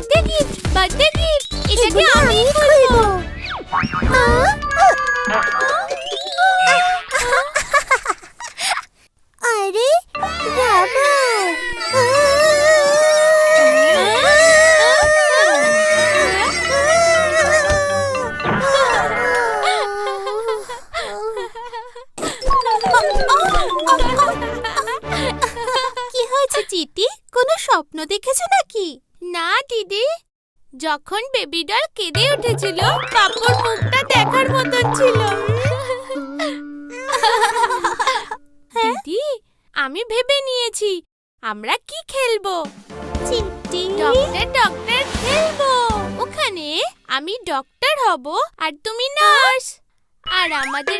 Birthday gift এটাকে আমি খুলবো। আরে রাবার! কি হয়েছে চিটি? কোনো স্বপ্ন দেখেছো নাকি? না দিদি, যখন বেবি ডল কেঁদে উঠেছিল পাপুর মুখটা দেখার মতন ছিল। দিদি, আমি ভেবে নিয়েছি আমরা কি খেলবো। চিটি, ডক্টর ডক্টর খেলবো। ওখানে আমি ডক্টর হব আর তুমি নার্স, আর আমাদের